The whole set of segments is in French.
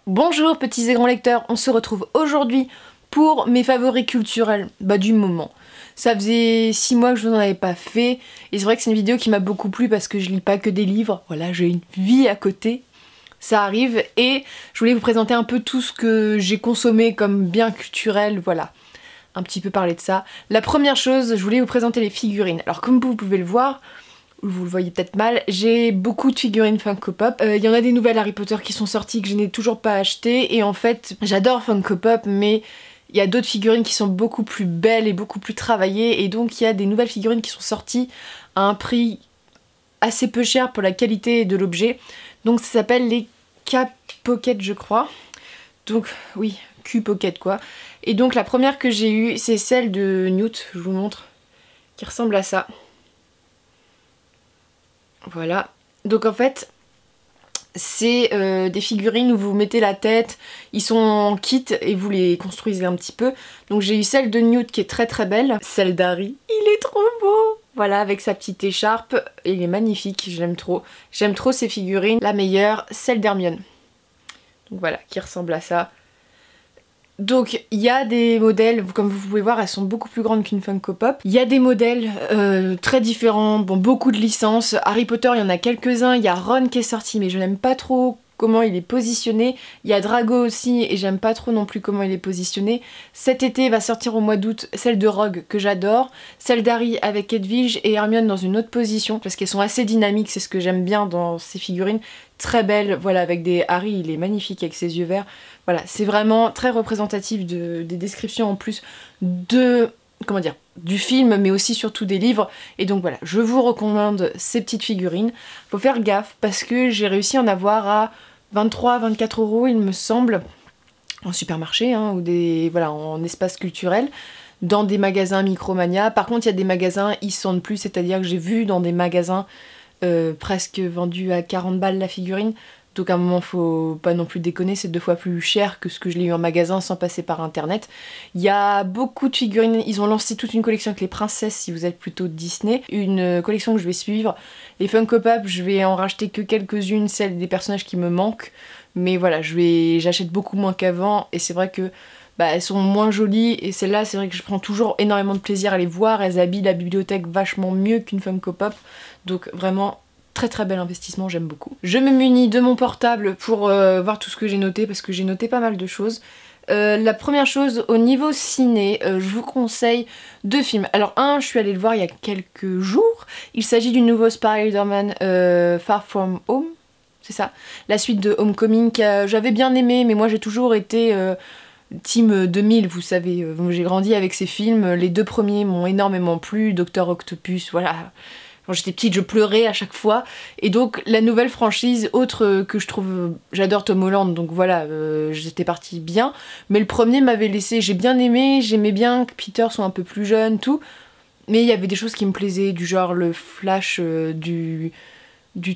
Bonjour petits et grands lecteurs, on se retrouve aujourd'hui pour mes favoris culturels du moment. Ça faisait 6 mois que je n'en avais pas fait et c'est vrai que c'est une vidéo qui m'a beaucoup plu parce que je lis pas que des livres, voilà, j'ai une vie à côté, ça arrive, et je voulais vous présenter un peu tout ce que j'ai consommé comme bien culturel, voilà, un petit peu parler de ça. La première chose, je voulais vous présenter les figurines. Alors comme vous pouvez le voir, vous le voyez peut-être mal, j'ai beaucoup de figurines Funko Pop. Il y en a des nouvelles Harry Potter qui sont sorties que je n'ai toujours pas achetées, et en fait j'adore Funko Pop, mais il y a d'autres figurines qui sont beaucoup plus belles et beaucoup plus travaillées, et donc il y a des nouvelles figurines qui sont sorties à un prix assez peu cher pour la qualité de l'objet. Donc ça s'appelle les K-Pocket je crois. Donc oui, Q-Pocket quoi. Et donc la première que j'ai eue, c'est celle de Newt, je vous montre, qui ressemble à ça. Voilà, donc en fait c'est des figurines où vous mettez la tête, ils sont en kit et vous les construisez un petit peu. Donc j'ai eu celle de Newt qui est très très belle, celle d'Harry, il est trop beau. Voilà, avec sa petite écharpe, il est magnifique, j'aime trop ces figurines. La meilleure, celle d'Hermione, donc voilà, qui ressemble à ça. Donc il y a des modèles, comme vous pouvez voir, elles sont beaucoup plus grandes qu'une Funko Pop. Il y a des modèles très différents, bon, beaucoup de licences. Harry Potter, il y en a quelques-uns. Il y a Ron qui est sorti, mais je n'aime pas trop comment il est positionné. Il y a Drago aussi, et j'aime pas trop non plus comment il est positionné. Cet été va sortir au mois d'août celle de Rogue, que j'adore. Celle d'Harry avec Edwige et Hermione dans une autre position, parce qu'elles sont assez dynamiques, c'est ce que j'aime bien dans ces figurines. Très belles, voilà, avec des... Harry, il est magnifique avec ses yeux verts. Voilà, c'est vraiment très représentatif des descriptions en plus de... comment dire, du film, mais aussi surtout des livres. Et donc voilà, je vous recommande ces petites figurines. Faut faire gaffe parce que j'ai réussi à en avoir à 23-24 € il me semble, en supermarché, hein, ou des, voilà, en espace culturel, dans des magasins Micromania. Par contre, il y a des magasins, ils sont de plus, c'est-à-dire que j'ai vu dans des magasins presque vendus à 40 balles la figurine. Donc à un moment, faut pas non plus déconner, c'est 2 fois plus cher que ce que je l'ai eu en magasin sans passer par internet. Il y a beaucoup de figurines, ils ont lancé toute une collection avec les princesses si vous êtes plutôt Disney. Une collection que je vais suivre. Les Funko Pop, je vais en racheter que quelques-unes, celles des personnages qui me manquent. Mais voilà, j'achète beaucoup moins qu'avant, et c'est vrai que elles sont moins jolies, et celles-là, c'est vrai que je prends toujours énormément de plaisir à les voir. Elles habillent la bibliothèque vachement mieux qu'une Funko Pop. Donc vraiment... très très bel investissement, j'aime beaucoup. Je me munis de mon portable pour voir tout ce que j'ai noté, parce que j'ai noté pas mal de choses. La première chose, au niveau ciné, je vous conseille 2 films. Alors un, je suis allée le voir il y a quelques jours. Il s'agit du nouveau Spider-Man Far From Home, c'est ça. La suite de Homecoming que j'avais bien aimé, mais moi j'ai toujours été... Team 2000, vous savez, j'ai grandi avec ces films. Les 2 premiers m'ont énormément plu, Docteur Octopus, voilà... Quand j'étais petite, je pleurais à chaque fois. Et donc, la nouvelle franchise, autre que je trouve... J'adore Tom Holland, donc voilà, j'étais partie bien. Mais le premier m'avait laissé... J'ai bien aimé, j'aimais bien que Peter soit un peu plus jeune, tout. Mais il y avait des choses qui me plaisaient, du genre le flash du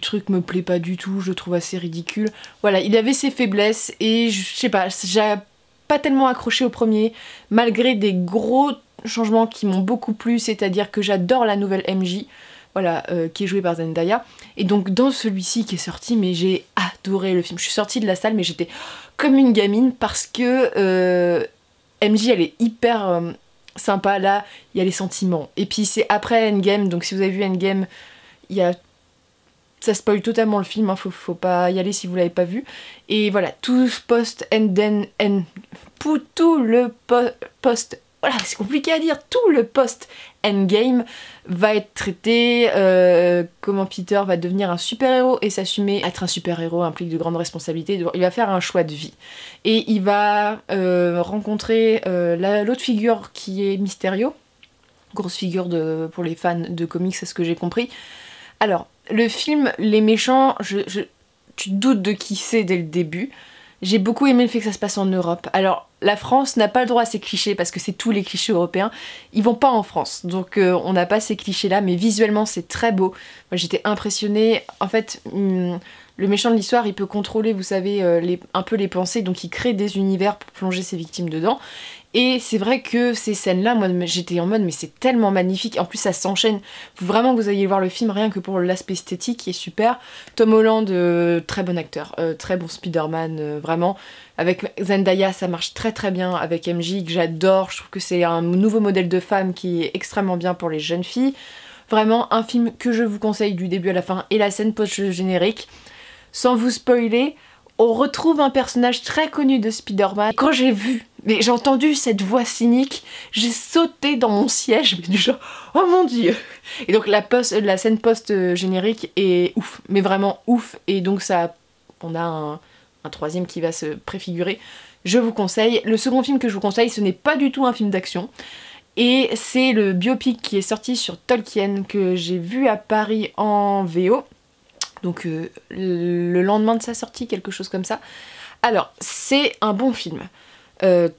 truc me plaît pas du tout, je le trouve assez ridicule. Voilà, il avait ses faiblesses, et je sais pas, j'ai pas tellement accroché au premier, malgré des gros changements qui m'ont beaucoup plu, c'est-à-dire que j'adore la nouvelle MJ. Voilà, qui est joué par Zendaya. Et donc dans celui-ci qui est sorti, mais j'ai adoré le film. Je suis sortie de la salle, mais j'étais comme une gamine, parce que MJ, elle est hyper sympa. Là, il y a les sentiments. Et puis c'est après Endgame, donc si vous avez vu Endgame, il y a... ça spoil totalement le film, hein, faut pas y aller si vous l'avez pas vu. Et voilà, tout post... Voilà, c'est compliqué à dire, tout le post-endgame va être traité, comment Peter va devenir un super-héros et s'assumer. Être un super-héros implique de grandes responsabilités, il va faire un choix de vie. Et il va rencontrer l'autre figure qui est Mysterio, grosse figure pour les fans de comics, c'est ce que j'ai compris. Alors, le film, les méchants, tu te doutes de qui c'est dès le début. J'ai beaucoup aimé le fait que ça se passe en Europe. Alors, la France n'a pas le droit à ces clichés parce que c'est tous les clichés européens. Ils vont pas en France, donc on n'a pas ces clichés-là, mais visuellement c'est très beau. Moi j'étais impressionnée. En fait, le méchant de l'histoire, il peut contrôler, vous savez, un peu les pensées, donc il crée des univers pour plonger ses victimes dedans. Et c'est vrai que ces scènes-là, moi j'étais en mode mais c'est tellement magnifique, en plus ça s'enchaîne, faut vraiment que vous ayez voir le film rien que pour l'aspect esthétique qui est super. Tom Holland, très bon acteur, très bon Spider-Man, vraiment. Avec Zendaya ça marche très très bien, avec MJ que j'adore, je trouve que c'est un nouveau modèle de femme qui est extrêmement bien pour les jeunes filles. Vraiment un film que je vous conseille du début à la fin, et la scène post-générique. Sans vous spoiler, on retrouve un personnage très connu de Spider-Man. Quand j'ai entendu cette voix cynique, j'ai sauté dans mon siège, mais du genre, oh mon dieu. Et donc la scène post-générique est ouf, mais vraiment ouf, et donc ça, on a un troisième qui va se préfigurer. Je vous conseille. Le second film que je vous conseille, ce n'est pas du tout un film d'action, et c'est le biopic qui est sorti sur Tolkien, que j'ai vu à Paris en VO. Donc le lendemain de sa sortie, quelque chose comme ça. Alors, c'est un bon film.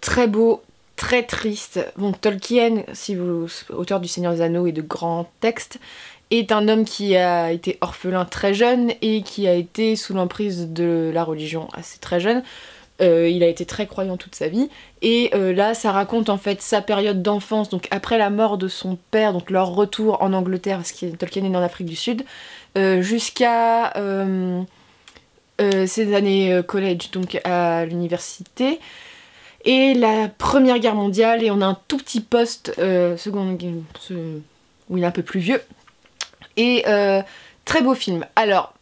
Très beau, très triste. Donc Tolkien, auteur du Seigneur des Anneaux et de grands textes, est un homme qui a été orphelin très jeune et qui a été sous l'emprise de la religion assez très jeune. Il a été très croyant toute sa vie, et là ça raconte en fait sa période d'enfance, donc après la mort de son père, donc leur retour en Angleterre, parce que Tolkien est né en Afrique du Sud, jusqu'à ses années college, donc à l'université, et la Première Guerre mondiale, et on a un tout petit poste où il est un peu plus vieux, et très beau film. Alors,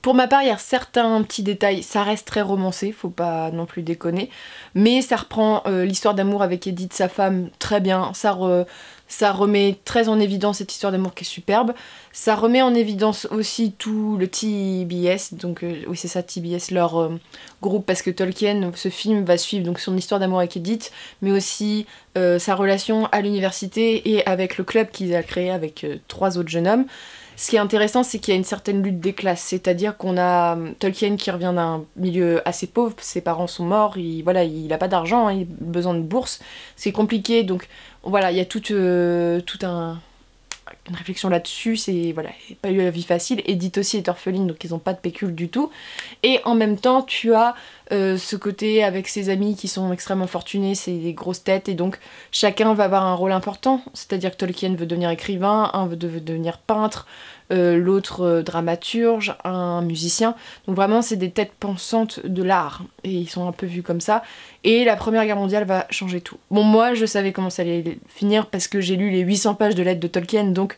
pour ma part, il y a certains petits détails, ça reste très romancé, faut pas non plus déconner, mais ça reprend l'histoire d'amour avec Edith, sa femme, très bien, ça remet très en évidence cette histoire d'amour qui est superbe, ça remet en évidence aussi tout le TBS, donc oui c'est ça, TBS, leur groupe, parce que Tolkien, ce film va suivre donc son histoire d'amour avec Edith, mais aussi sa relation à l'université et avec le club qu'il a créé avec 3 autres jeunes hommes. Ce qui est intéressant, c'est qu'il y a une certaine lutte des classes, c'est-à-dire qu'on a Tolkien qui revient d'un milieu assez pauvre, ses parents sont morts, il a pas d'argent, il a besoin de bourse, c'est compliqué, donc voilà, il y a une réflexion là-dessus, c'est voilà, il n'a pas eu la vie facile. Edith aussi est orpheline, donc ils n'ont pas de pécule du tout. Et en même temps, tu as ce côté avec ses amis qui sont extrêmement fortunés, c'est des grosses têtes, et donc chacun va avoir un rôle important. C'est-à-dire que Tolkien veut devenir écrivain, un veut devenir peintre, l'autre dramaturge, un musicien. Donc vraiment, c'est des têtes pensantes de l'art, et ils sont un peu vus comme ça. Et la Première Guerre mondiale va changer tout. Bon, moi, je savais comment ça allait finir parce que j'ai lu les 800 pages de lettres de Tolkien, donc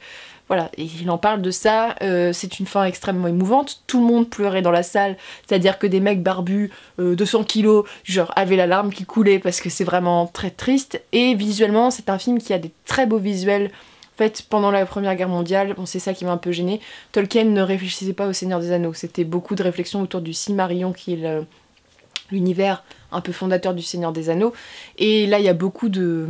voilà, et il en parle de ça, c'est une fin extrêmement émouvante, tout le monde pleurait dans la salle, c'est-à-dire que des mecs barbus, 200 kilos, genre avaient la larme qui coulait parce que c'est vraiment très triste, et visuellement c'est un film qui a des très beaux visuels. En fait, pendant la Première Guerre mondiale, bon, c'est ça qui m'a un peu gênée, Tolkien ne réfléchissait pas au Seigneur des Anneaux, c'était beaucoup de réflexions autour du Silmarillion qui est l'univers un peu fondateur du Seigneur des Anneaux, et là il y a beaucoup de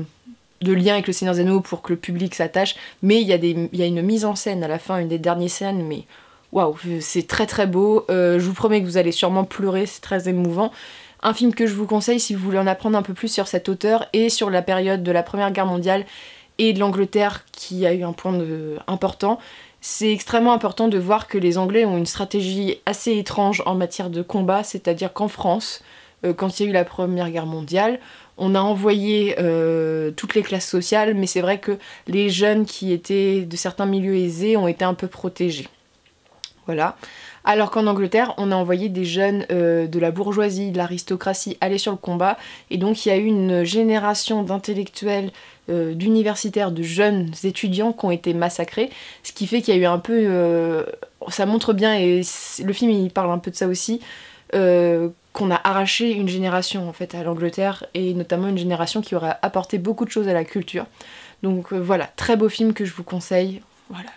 liens avec le Seigneur des Anneaux pour que le public s'attache, mais il y a une mise en scène à la fin, une des dernières scènes, mais waouh, c'est très très beau, je vous promets que vous allez sûrement pleurer, c'est très émouvant. Un film que je vous conseille si vous voulez en apprendre un peu plus sur cet auteur et sur la période de la Première Guerre mondiale et de l'Angleterre qui a eu un point important. C'est extrêmement important de voir que les Anglais ont une stratégie assez étrange en matière de combat, c'est-à-dire qu'en France, quand il y a eu la Première Guerre mondiale, on a envoyé toutes les classes sociales, mais c'est vrai que les jeunes qui étaient de certains milieux aisés ont été un peu protégés. Voilà. Alors qu'en Angleterre, on a envoyé des jeunes de la bourgeoisie, de l'aristocratie aller sur le combat, et donc il y a eu une génération d'intellectuels, d'universitaires, de jeunes étudiants qui ont été massacrés, ce qui fait qu'il y a eu un peu... ça montre bien, et le film il parle un peu de ça aussi, qu'on a arraché une génération en fait à l'Angleterre, et notamment une génération qui aurait apporté beaucoup de choses à la culture. Donc voilà, très beau film que je vous conseille. Voilà,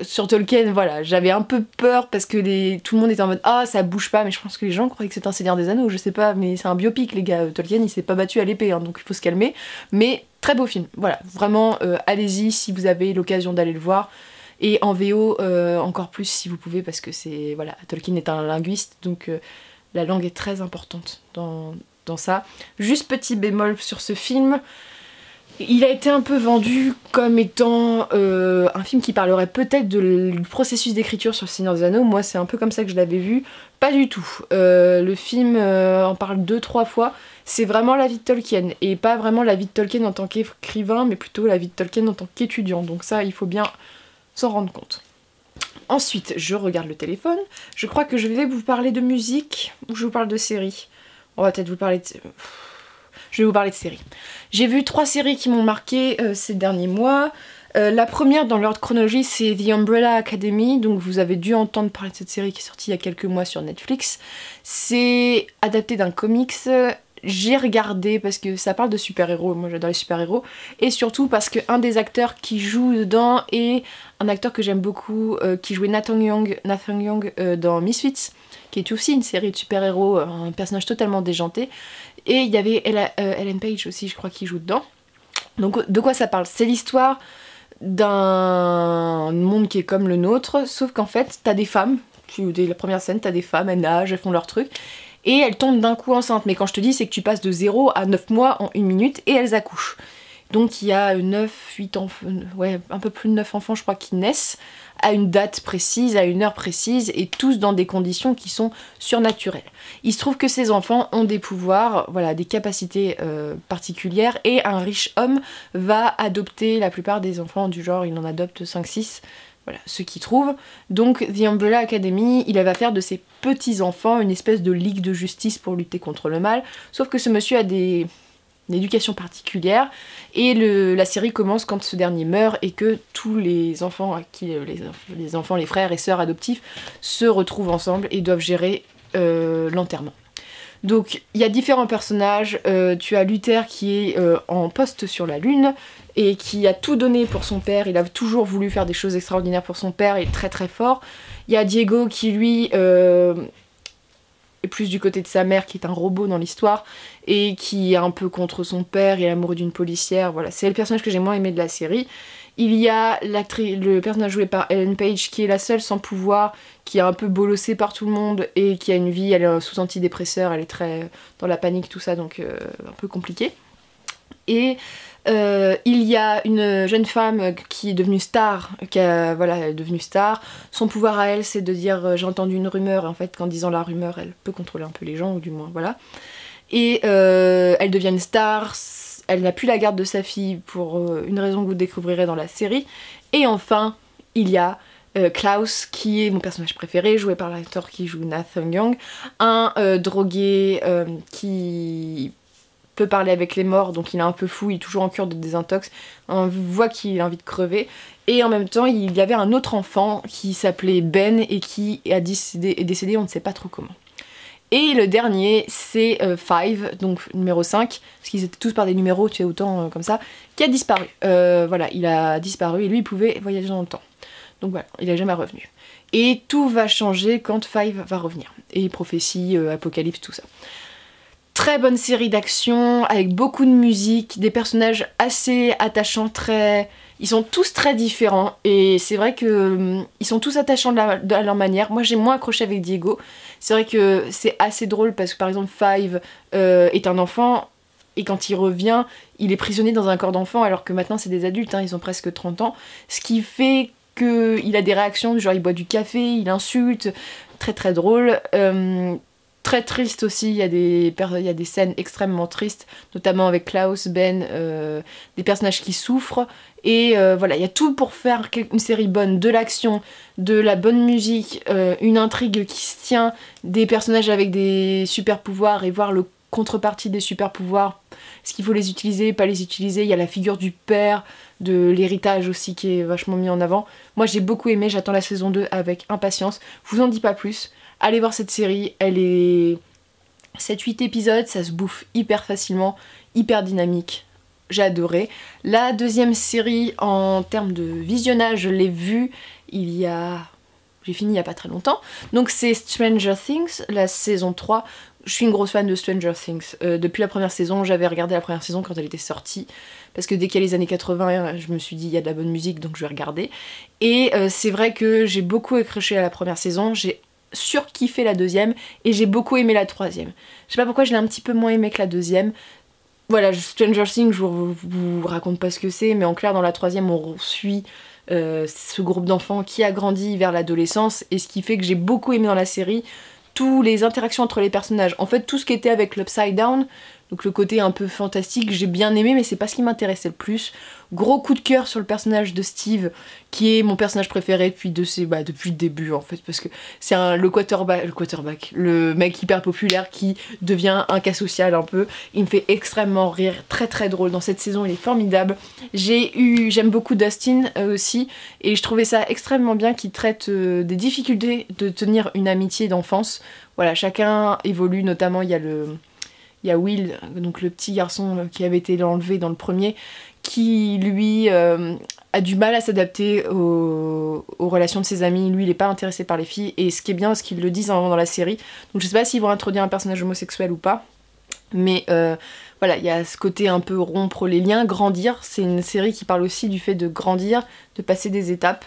sur Tolkien, voilà, j'avais un peu peur parce que tout le monde était en mode ah ça bouge pas, mais je pense que les gens croyaient que c'était un Seigneur des Anneaux, je sais pas, mais c'est un biopic les gars, Tolkien il s'est pas battu à l'épée, hein, donc il faut se calmer, mais très beau film, voilà, vraiment allez-y si vous avez l'occasion d'aller le voir, et en VO encore plus si vous pouvez, parce que c'est, voilà, Tolkien est un linguiste, donc la langue est très importante dans ça. Juste petit bémol sur ce film, Il a été un peu vendu comme étant un film qui parlerait peut-être du processus d'écriture sur le Seigneur des Anneaux. Moi, c'est un peu comme ça que je l'avais vu. Pas du tout. Le film en parle 2-3 fois. C'est vraiment la vie de Tolkien. Et pas vraiment la vie de Tolkien en tant qu'écrivain, mais plutôt la vie de Tolkien en tant qu'étudiant. Donc ça, il faut bien s'en rendre compte. Ensuite, je regarde le téléphone. Je crois que je vais vous parler de musique ou je vous parle de série. On va peut-être vous parler de... Je vais vous parler de séries. J'ai vu 3 séries qui m'ont marqué ces derniers mois. La première dans l'ordre chronologique, c'est The Umbrella Academy. Donc vous avez dû entendre parler de cette série qui est sortie il y a quelques mois sur Netflix. C'est adapté d'un comics. J'ai regardé parce que ça parle de super-héros. Moi j'adore les super-héros. Et surtout parce qu'un des acteurs qui joue dedans est un acteur que j'aime beaucoup, qui jouait Nathan Young dans Misfits, qui est aussi une série de super-héros, un personnage totalement déjanté. Et il y avait Ellen Page aussi, je crois, qui joue dedans. Donc de quoi ça parle? C'est l'histoire d'un monde qui est comme le nôtre, sauf qu'en fait, t'as des femmes, dès la première scène, t'as des femmes, elles nagent, elles font leur truc, et elles tombent d'un coup enceintes. Mais quand je te dis, c'est que tu passes de 0 à 9 mois en 1 minute, et elles accouchent. Donc il y a 8 enfants, ouais, un peu plus de 9 enfants, je crois, qui naissent à une date précise, à une heure précise, et tous dans des conditions qui sont surnaturelles. Il se trouve que ces enfants ont des pouvoirs, voilà, des capacités particulières, et un riche homme va adopter la plupart des enfants du genre, il en adopte 5-6, voilà, ceux qu'il trouve. Donc The Umbrella Academy, il va faire de ses petits-enfants une espèce de ligue de justice pour lutter contre le mal, sauf que ce monsieur a une éducation particulière, et la série commence quand ce dernier meurt et que tous les enfants, les enfants, les frères et sœurs adoptifs se retrouvent ensemble et doivent gérer l'enterrement. Donc il y a différents personnages, tu as Luther qui est en poste sur la lune et qui a tout donné pour son père, il a toujours voulu faire des choses extraordinaires pour son père, il est très très fort. Il y a Diego qui lui est plus du côté de sa mère qui est un robot dans l'histoire et qui est un peu contre son père, il est amoureux d'une policière, voilà, c'est le personnage que j'ai moins aimé de la série. Il y a le personnage joué par Ellen Page qui est la seule sans pouvoir, qui est un peu bolossée par tout le monde et qui a une vie, elle est sous antidépresseur, elle est très dans la panique, tout ça, donc un peu compliqué. Et il y a une jeune femme qui est devenue star, voilà, elle est devenue star. Son pouvoir à elle, c'est de dire j'ai entendu une rumeur, et en fait, qu'en disant la rumeur, elle peut contrôler un peu les gens, ou du moins, voilà. Et elle devient une star, elle n'a plus la garde de sa fille pour une raison que vous découvrirez dans la série. Et enfin, il y a Klaus, qui est mon personnage préféré, joué par l'acteur qui joue Nathan Young, un drogué qui peut parler avec les morts, donc il est un peu fou, il est toujours en cure de désintox, on voit qu'il a envie de crever, et en même temps il y avait un autre enfant qui s'appelait Ben et qui est décédé, on ne sait pas trop comment. Et le dernier c'est Five, donc numéro 5, parce qu'ils étaient tous par des numéros, tu sais, autant comme ça, qui a disparu. Voilà, il a disparu et lui il pouvait voyager dans le temps. Donc voilà, il n'est jamais revenu. Et tout va changer quand Five va revenir. Et prophétie, apocalypse, tout ça. Très bonne série d'action, avec beaucoup de musique, des personnages assez attachants, ils sont tous très différents, et c'est vrai que ils sont tous attachants de leur manière. Moi j'ai moins accroché avec Diego, c'est vrai que c'est assez drôle parce que par exemple Five est un enfant, et quand il revient, il est prisonnier dans un corps d'enfant, alors que maintenant c'est des adultes, hein, ils ont presque 30 ans, ce qui fait qu'il a des réactions, du genre il boit du café, il insulte, très très drôle. Très triste aussi, il y a des scènes extrêmement tristes, notamment avec Klaus, Ben, des personnages qui souffrent, et voilà, il y a tout pour faire une série bonne, de l'action, de la bonne musique, une intrigue qui se tient, des personnages avec des super pouvoirs, et voir le contrepartie des super pouvoirs, est-ce qu'il faut les utiliser, pas les utiliser, il y a la figure du père, de l'héritage aussi qui est vachement mis en avant. Moi j'ai beaucoup aimé, j'attends la saison 2 avec impatience, je vous en dis pas plus. Allez voir cette série, elle est 7-8 épisodes, ça se bouffe hyper facilement, hyper dynamique, j'ai adoré. La deuxième série en termes de visionnage, je l'ai vue j'ai fini il y a pas très longtemps, donc c'est Stranger Things, la saison 3. Je suis une grosse fan de Stranger Things, depuis la première saison, j'avais regardé la première saison quand elle était sortie, parce que dès qu'il y a les années 80, je me suis dit il y a de la bonne musique donc je vais regarder, et c'est vrai que j'ai beaucoup accroché à la première saison, j'ai surkiffé la deuxième et j'ai beaucoup aimé la troisième. Je sais pas pourquoi je l'ai un petit peu moins aimé que la deuxième. Voilà, Stranger Things, je vous raconte pas ce que c'est, mais en clair, dans la 3e, on suit ce groupe d'enfants qui a grandi vers l'adolescence, et ce qui fait que j'ai beaucoup aimé dans la série toutes les interactions entre les personnages. En fait, tout ce qui était avec l'Upside Down, donc le côté un peu fantastique, j'ai bien aimé, mais c'est pas ce qui m'intéressait le plus. Gros coup de cœur sur le personnage de Steve, qui est mon personnage préféré depuis le début en fait, parce que c'est le quarterback, le mec hyper populaire qui devient un cas social un peu. Il me fait extrêmement rire, très très drôle dans cette saison, il est formidable. J'aime beaucoup Dustin aussi, et je trouvais ça extrêmement bien qu'il traite des difficultés de tenir une amitié d'enfance. Voilà, chacun évolue, notamment il y a Will, donc le petit garçon qui avait été enlevé dans le premier, qui lui a du mal à s'adapter aux relations de ses amis. Lui, il est pas intéressé par les filles, et ce qui est bien, c'est qu'ils le disent dans la série. Donc je sais pas s'ils vont introduire un personnage homosexuel ou pas, mais voilà, il y a ce côté un peu rompre les liens, grandir. C'est une série qui parle aussi du fait de grandir, de passer des étapes.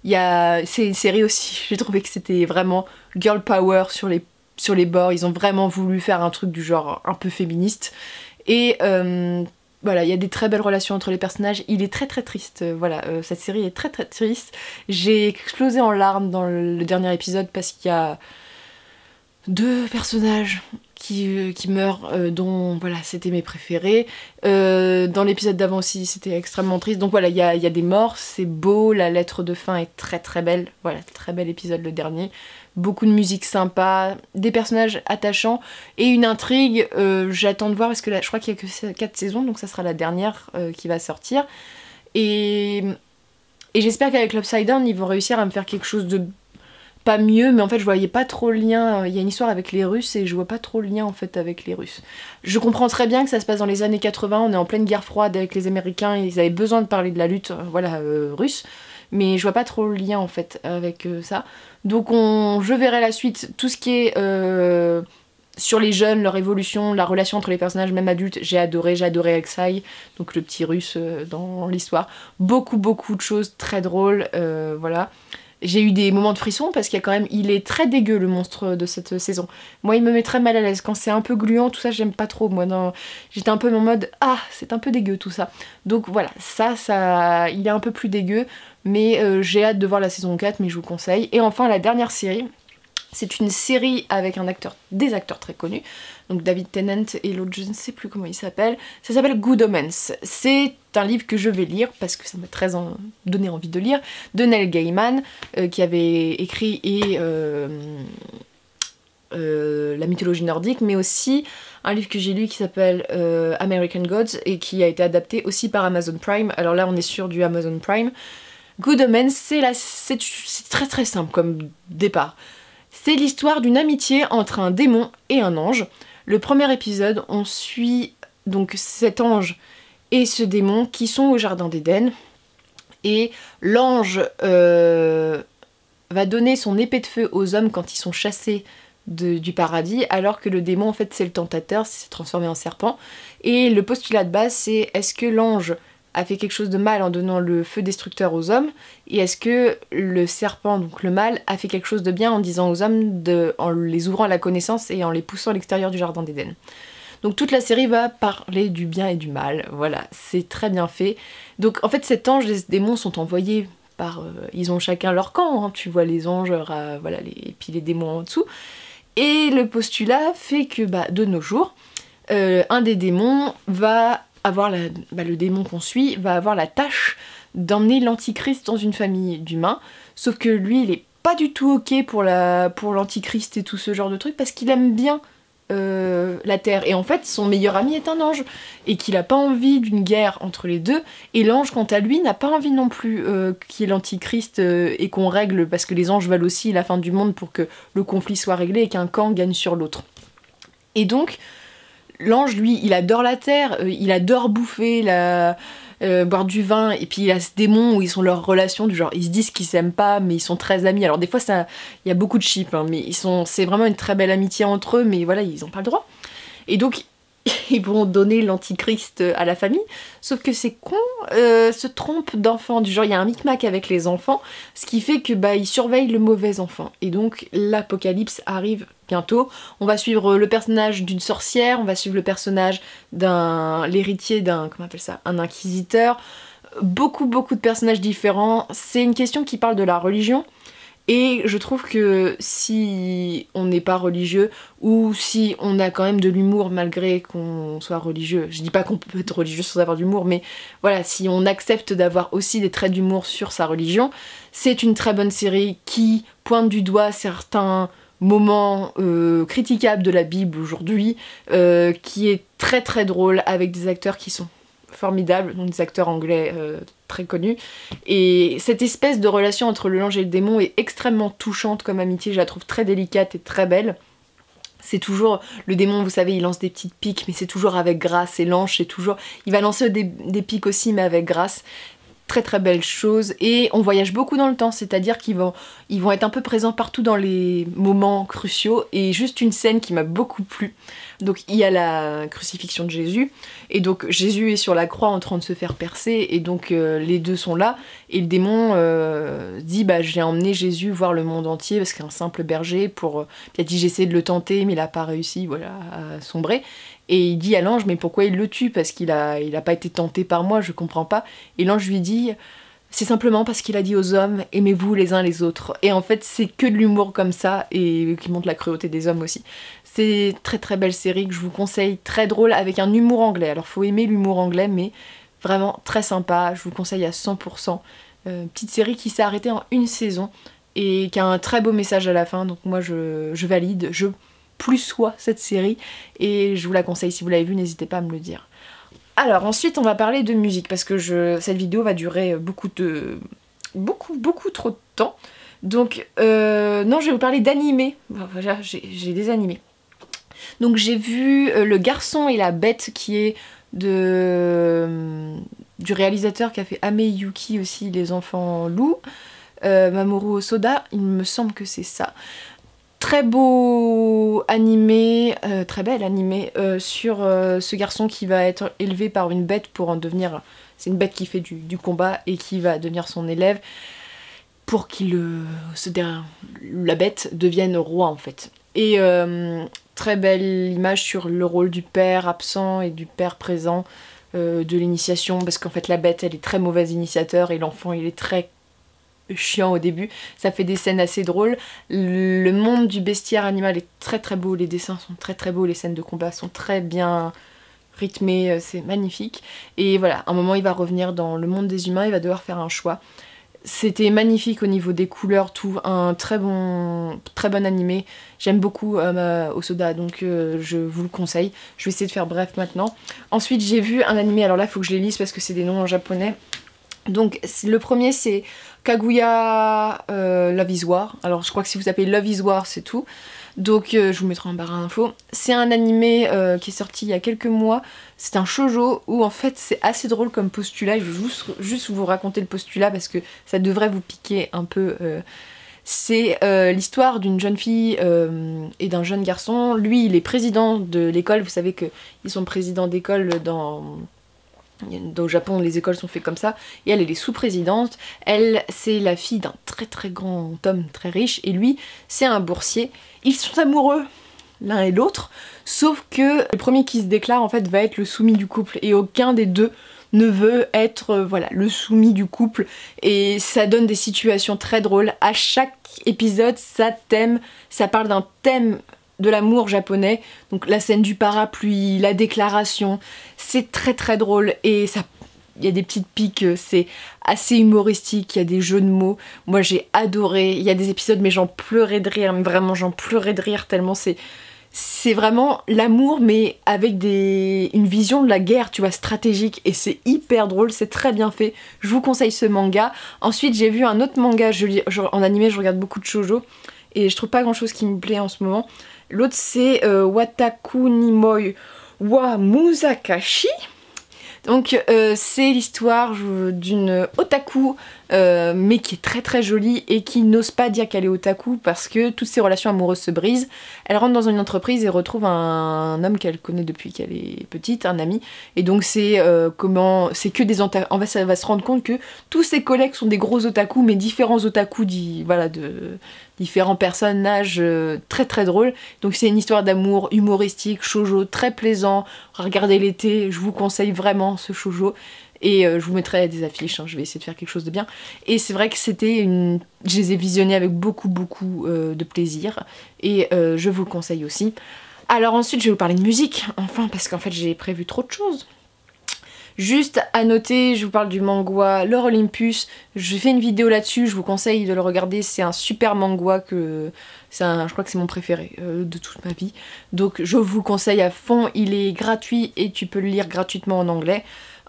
C'est une série aussi, j'ai trouvé que c'était vraiment girl power sur les bords, ils ont vraiment voulu faire un truc du genre un peu féministe. Et voilà, il y a des très belles relations entre les personnages, il est très très triste, voilà, cette série est très très triste. J'ai explosé en larmes dans le dernier épisode parce qu'il y a 2 personnages qui meurent, dont voilà, c'était mes préférés. Dans l'épisode d'avant aussi, c'était extrêmement triste. Donc voilà, il y a des morts, c'est beau, la lettre de fin est très très belle. Voilà, très bel épisode le dernier. Beaucoup de musique sympa, des personnages attachants et une intrigue. J'attends de voir parce que là, je crois qu'il y a que 4 saisons, donc ça sera la dernière qui va sortir. Et j'espère qu'avec l'Upside Down, ils vont réussir à me faire quelque chose de pas mieux, mais en fait je voyais pas trop le lien. Il y a une histoire avec les Russes et je vois pas trop le lien en fait avec les Russes. Je comprends très bien que ça se passe dans les années 80, on est en pleine guerre froide avec les Américains et ils avaient besoin de parler de la lutte russe, mais je vois pas trop le lien en fait avec ça. Donc je verrai la suite, tout ce qui est sur les jeunes, leur évolution, la relation entre les personnages, même adultes, j'ai adoré Alexei, donc le petit russe dans l'histoire. Beaucoup de choses très drôles, voilà. J'ai eu des moments de frisson parce qu'il y a quand même, il est très dégueu le monstre de cette saison. Moi il me met très mal à l'aise, quand c'est un peu gluant, tout ça j'aime pas trop. Moi j'étais un peu en mode, ah c'est un peu dégueu tout ça. Donc voilà, ça il est un peu plus dégueu, mais j'ai hâte de voir la saison 4, mais je vous conseille. Et enfin la dernière série, c'est une série avec des acteurs très connus, donc David Tennant et l'autre je ne sais plus comment il s'appelle. Ça s'appelle Good Omens. C'est un livre que je vais lire parce que ça m'a très donné envie de lire, de Neil Gaiman, qui avait écrit la mythologie nordique, mais aussi un livre que j'ai lu qui s'appelle American Gods et qui a été adapté aussi par Amazon Prime. Alors là on est sur du Amazon Prime. Good Omens, c'est très très simple comme départ. C'est l'histoire d'une amitié entre un démon et un ange. Le premier épisode, on suit donc cet ange et ce démon qui sont au jardin d'Éden. Et l'ange va donner son épée de feu aux hommes quand ils sont chassés du paradis, alors que le démon en fait c'est le tentateur, s'est transformé en serpent. Et le postulat de base c'est, est-ce que l'ange a fait quelque chose de mal en donnant le feu destructeur aux hommes, et est-ce que le serpent, donc le mâle, a fait quelque chose de bien en disant aux hommes, en les ouvrant à la connaissance et en les poussant à l'extérieur du jardin d'Éden. Donc toute la série va parler du bien et du mal, voilà, c'est très bien fait. Donc en fait cet ange, les démons sont envoyés par... ils ont chacun leur camp, hein, tu vois les anges, voilà, et puis les démons en dessous. Et le postulat fait que de nos jours, un des démons va avoir le démon qu'on suit va avoir la tâche d'emmener l'antichrist dans une famille d'humains, sauf que lui il est pas du tout ok pour l'antichrist et tout ce genre de trucs parce qu'il aime bien la terre, et en fait son meilleur ami est un ange et qu'il a pas envie d'une guerre entre les deux, et l'ange quant à lui n'a pas envie non plus qu'il y ait l'antichrist et qu'on règle, parce que les anges veulent aussi la fin du monde pour que le conflit soit réglé et qu'un camp gagne sur l'autre. Et donc l'ange, lui, il adore la terre, il adore bouffer, boire du vin, et puis il y a ce démon où ils sont leurs relations, du genre, ils se disent qu'ils s'aiment pas, mais ils sont très amis. Alors des fois, il y a beaucoup de ship, hein, mais c'est vraiment une très belle amitié entre eux, mais voilà, ils ont pas le droit. Et donc, ils vont donner l'antichrist à la famille, sauf que ces cons se trompent d'enfants, du genre il y a un micmac avec les enfants, ce qui fait que ils surveillent le mauvais enfant, et donc l'apocalypse arrive bientôt. On va suivre le personnage d'une sorcière, on va suivre le personnage l'héritier d'un, comment on appelle ça, un inquisiteur, beaucoup de personnages différents. C'est une question qui parle de la religion, et je trouve que si on n'est pas religieux, ou si on a quand même de l'humour malgré qu'on soit religieux, je dis pas qu'on peut être religieux sans avoir d'humour, mais voilà, si on accepte d'avoir aussi des traits d'humour sur sa religion, c'est une très bonne série qui pointe du doigt certains moments critiquables de la Bible aujourd'hui, qui est très drôle, avec des acteurs qui sont formidables, donc des acteurs anglais très connus, et cette espèce de relation entre le l'ange et le démon est extrêmement touchante comme amitié, je la trouve très délicate et très belle. C'est toujours, le démon vous savez il lance des petites piques mais c'est toujours avec grâce, et l'ange c'est toujours, il va lancer des piques aussi mais avec grâce. Très belle chose, et on voyage beaucoup dans le temps, c'est-à-dire qu'ils vont être un peu présents partout dans les moments cruciaux, et juste une scène qui m'a beaucoup plu. Donc il y a la crucifixion de Jésus, et donc Jésus est sur la croix en train de se faire percer, et donc les deux sont là, et le démon dit j'ai emmené Jésus voir le monde entier parce qu'un simple berger il a dit j'essaie de le tenter mais il a pas réussi, voilà, à sombrer. Et il dit à l'ange mais pourquoi il le tue, parce qu'il a pas été tenté par moi, je comprends pas. Et l'ange lui dit c'est simplement parce qu'il a dit aux hommes aimez-vous les uns les autres. Et en fait c'est que de l'humour comme ça, et qui montre la cruauté des hommes aussi. C'est très belle série que je vous conseille, très drôle, avec un humour anglais. Alors faut aimer l'humour anglais, mais vraiment très sympa, je vous conseille à 100%. Petite série qui s'est arrêtée en une saison et qui a un très beau message à la fin, donc moi je valide, je plus soit cette série, et je vous la conseille. Si vous l'avez vue, n'hésitez pas à me le dire. Alors ensuite on va parler de musique, parce que cette vidéo va durer beaucoup trop de temps. Donc non, je vais vous parler d'animés. Voilà, j'ai des animés. Donc j'ai vu Le Garçon et la Bête, qui est du réalisateur qui a fait Ame Yuki aussi, Les Enfants Loups, Mamoru Hosoda, il me semble que c'est ça. Très beau animé, très bel animé, sur ce garçon qui va être élevé par une bête pour en devenir... C'est une bête qui fait du combat et qui va devenir son élève pour la bête devienne roi en fait. Et très belle image sur le rôle du père absent et du père présent, de l'initiation, parce qu'en fait la bête elle est très mauvaise initiateur et l'enfant il est très chiant au début, ça fait des scènes assez drôles. Le monde du bestiaire animal est très beau, les dessins sont très beaux, les scènes de combat sont très bien rythmées, c'est magnifique. Et voilà, à un moment il va revenir dans le monde des humains, il va devoir faire un choix. C'était magnifique au niveau des couleurs, tout, un très bon animé. J'aime beaucoup Hosoda, donc je vous le conseille. Je vais essayer de faire bref maintenant. Ensuite j'ai vu un animé, alors là il faut que je les lise parce que c'est des noms en japonais. Donc le premier c'est Kaguya Love is War. Alors je crois que si vous tapez Love is War c'est tout. Donc je vous mettrai en barre d'infos. C'est un animé qui est sorti il y a quelques mois. C'est un shoujo où en fait c'est assez drôle comme postulat. Je vais juste vous raconter le postulat parce que ça devrait vous piquer un peu. C'est l'histoire d'une jeune fille et d'un jeune garçon. Lui il est président de l'école. Vous savez qu'ils sont présidents d'école au Japon, les écoles sont faites comme ça, et elle est sous-présidente. Elle, c'est la fille d'un très grand homme très riche, et lui, c'est un boursier. Ils sont amoureux l'un et l'autre, sauf que le premier qui se déclare en fait va être le soumis du couple, et aucun des deux ne veut être voilà, le soumis du couple, et ça donne des situations très drôles. À chaque épisode, ça parle d'un thème de l'amour japonais, donc la scène du parapluie, la déclaration, c'est très drôle, et il y a des petites piques, c'est assez humoristique, il y a des jeux de mots, moi j'ai adoré, il y a des épisodes mais j'en pleurais de rire, mais vraiment j'en pleurais de rire tellement c'est vraiment l'amour mais avec une vision de la guerre, tu vois, stratégique, et c'est hyper drôle, c'est très bien fait, je vous conseille ce manga. Ensuite j'ai vu un autre manga, en animé je regarde beaucoup de shoujo, et je trouve pas grand chose qui me plaît en ce moment. L'autre c'est Wataku ni moi wa Musakashi. Donc c'est l'histoire d'une otaku mais qui est très très jolie et qui n'ose pas dire qu'elle est otaku parce que toutes ses relations amoureuses se brisent. Elle rentre dans une entreprise et retrouve un homme qu'elle connaît depuis qu'elle est petite, un ami, et donc c'est que des otaku. En fait, elle va se rendre compte que tous ses collègues sont des gros otaku, mais différents otaku de différents personnages très très drôles. Donc c'est une histoire d'amour humoristique, shoujo, très plaisant. Regardez l'été, je vous conseille vraiment ce shoujo. Et je vous mettrai des affiches, hein, je vais essayer de faire quelque chose de bien. Et c'est vrai que je les ai visionnés avec beaucoup de plaisir. Et je vous le conseille aussi. Alors ensuite, je vais vous parler de musique, enfin, parce qu'en fait, j'ai prévu trop de choses. Juste à noter, je vous parle du manga Lore Olympus. Je fais une vidéo là-dessus, je vous conseille de le regarder. C'est un super manga je crois que c'est mon préféré de toute ma vie. Donc je vous le conseille à fond, il est gratuit et tu peux le lire gratuitement en anglais.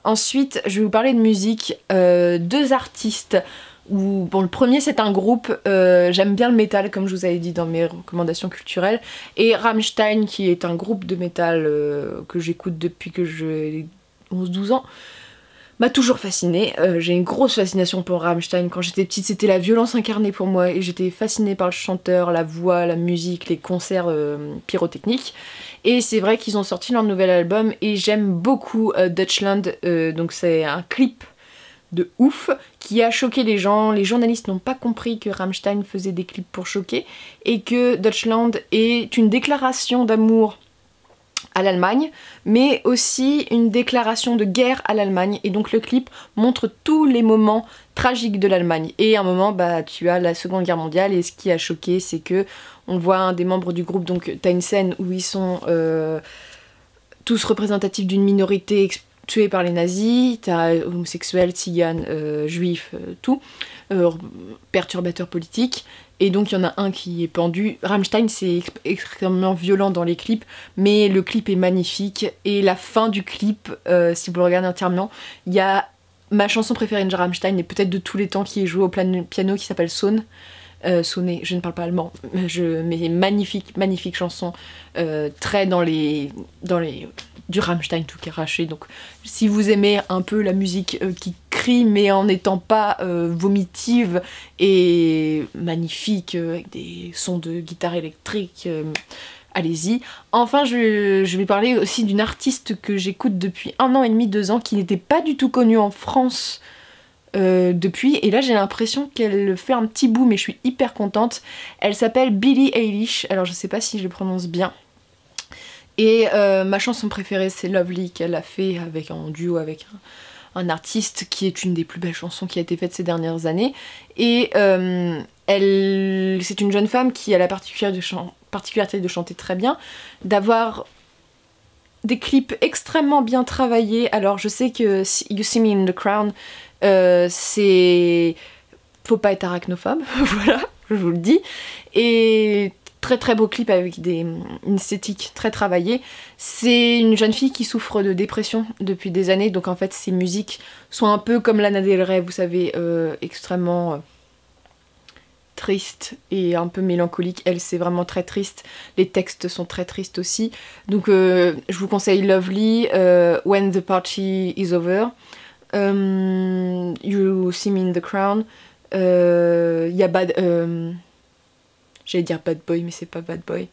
Ensuite, je vais vous parler de musique, 2 artistes. Bon, le premier c'est un groupe, j'aime bien le métal comme je vous avais dit dans mes recommandations culturelles, et Rammstein qui est un groupe de métal que j'écoute depuis que j'ai 11-12 ans, m'a toujours fascinée. J'ai une grosse fascination pour Rammstein. Quand j'étais petite, c'était la violence incarnée pour moi et j'étais fascinée par le chanteur, la voix, la musique, les concerts pyrotechniques. Et c'est vrai qu'ils ont sorti leur nouvel album et j'aime beaucoup Deutschland. Donc c'est un clip de ouf qui a choqué les gens. Les journalistes n'ont pas compris que Rammstein faisait des clips pour choquer et que Deutschland est une déclaration d'amour à l'Allemagne, mais aussi une déclaration de guerre à l'Allemagne, et donc le clip montre tous les moments tragiques de l'Allemagne. Et à un moment, tu as la Seconde Guerre mondiale, et ce qui a choqué, c'est que on voit un des membres du groupe, donc t'as une scène où ils sont tous représentatifs d'une minorité tuée par les nazis, t'as homosexuels, tziganes, juifs, tout, perturbateurs politiques. Et donc il y en a un qui est pendu. Rammstein c'est extrêmement violent dans les clips, mais le clip est magnifique. Et la fin du clip, si vous le regardez entièrement, il y a ma chanson préférée de Rammstein, et peut-être de tous les temps, qui est jouée au piano, qui s'appelle Sonne. Sonné, je ne parle pas allemand, mais magnifique chanson, très dans les du Rammstein tout arraché. Donc si vous aimez un peu la musique qui crie mais en n'étant pas vomitive et magnifique, avec des sons de guitare électrique, allez-y. Enfin, je vais parler aussi d'une artiste que j'écoute depuis 1 an et demi, 2 ans, qui n'était pas du tout connue en France depuis, et là j'ai l'impression qu'elle fait un petit bout, mais je suis hyper contente. Elle s'appelle Billie Eilish, alors je sais pas si je le prononce bien. Et ma chanson préférée c'est Lovely, qu'elle a fait en duo avec un artiste qui est une des plus belles chansons qui a été faite ces dernières années. Et c'est une jeune femme qui a la particularité de chanter très bien, d'avoir des clips extrêmement bien travaillés. Alors je sais que You See Me in the Crown, faut pas être arachnophobe, voilà, je vous le dis. Et très très beau clip avec une esthétique très travaillée. C'est une jeune fille qui souffre de dépression depuis des années, donc en fait ses musiques sont un peu comme Lana Del Rey, vous savez, extrêmement triste et un peu mélancolique. Elle, c'est vraiment très triste. Les textes sont très tristes aussi. Donc je vous conseille Lovely, When the Party is Over, You See Me in the Crown. Il y a j'allais dire Bad Boy, mais c'est pas Bad Boy.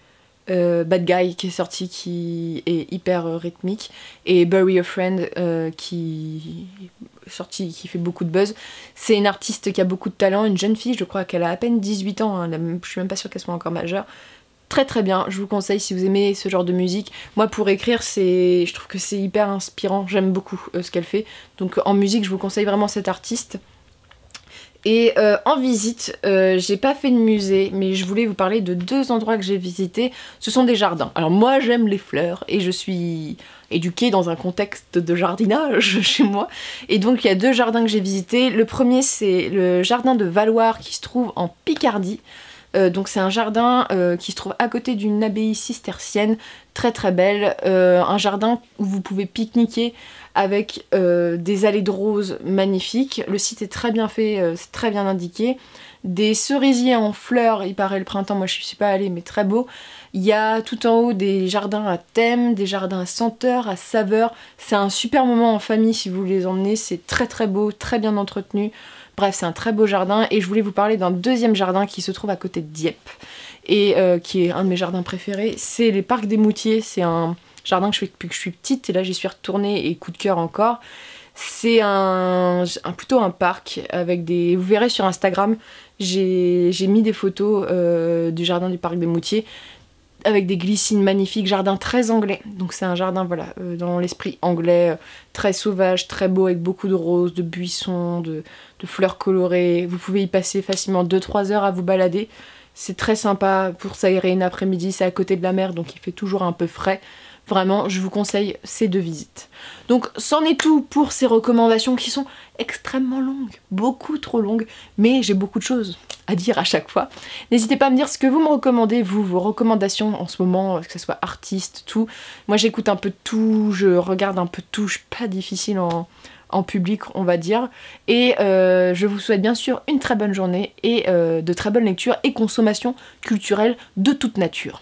Bad Guy qui est sorti, qui est hyper rythmique, et Bury a Friend qui est sorti, qui fait beaucoup de buzz. C'est une artiste qui a beaucoup de talent, une jeune fille, je crois qu'elle a à peine 18 ans, hein, je suis même pas sûre qu'elle soit encore majeure. Très très bien, je vous conseille si vous aimez ce genre de musique. Moi pour écrire, je trouve que c'est hyper inspirant, j'aime beaucoup ce qu'elle fait. Donc en musique, je vous conseille vraiment cette artiste. Et en visite, j'ai pas fait de musée, mais je voulais vous parler de 2 endroits que j'ai visités. Ce sont des jardins. Alors moi j'aime les fleurs et je suis éduquée dans un contexte de jardinage chez moi. Et donc il y a 2 jardins que j'ai visités. Le premier c'est le jardin de Valloire qui se trouve en Picardie. Donc c'est un jardin qui se trouve à côté d'une abbaye cistercienne très très belle. Un jardin où vous pouvez pique-niquer avec des allées de roses magnifiques. Le site est très bien fait, c'est très bien indiqué. des cerisiers en fleurs, il paraît le printemps, moi je suis pas allée mais très beau. Il y a tout en haut des jardins à thème, des jardins à senteur, à saveur. C'est un super moment en famille si vous les emmenez, c'est très très beau, très bien entretenu. Bref, c'est un très beau jardin et je voulais vous parler d'un deuxième jardin qui se trouve à côté de Dieppe et qui est un de mes jardins préférés. C'est les Parcs des Moutiers, c'est un jardin que je fais depuis que je suis petite et là j'y suis retournée et coup de cœur encore. C'est plutôt un parc avec des... Vous verrez sur Instagram, j'ai mis des photos du jardin du Parc des Moutiers avec des glycines magnifiques, jardin très anglais. Donc c'est un jardin voilà, dans l'esprit anglais, très sauvage, très beau, avec beaucoup de roses, de buissons, de fleurs colorées. Vous pouvez y passer facilement 2-3 heures à vous balader. C'est très sympa pour s'aérer une après-midi, c'est à côté de la mer, donc il fait toujours un peu frais. Vraiment, je vous conseille ces 2 visites. Donc, c'en est tout pour ces recommandations qui sont extrêmement longues, beaucoup trop longues, mais j'ai beaucoup de choses à dire à chaque fois. N'hésitez pas à me dire ce que vous me recommandez, vous, vos recommandations en ce moment, que ce soit artiste, tout. Moi, j'écoute un peu de tout, je regarde un peu de tout, je suis pas difficile en public, on va dire. Et je vous souhaite bien sûr une très bonne journée et de très bonnes lectures et consommation culturelle de toute nature.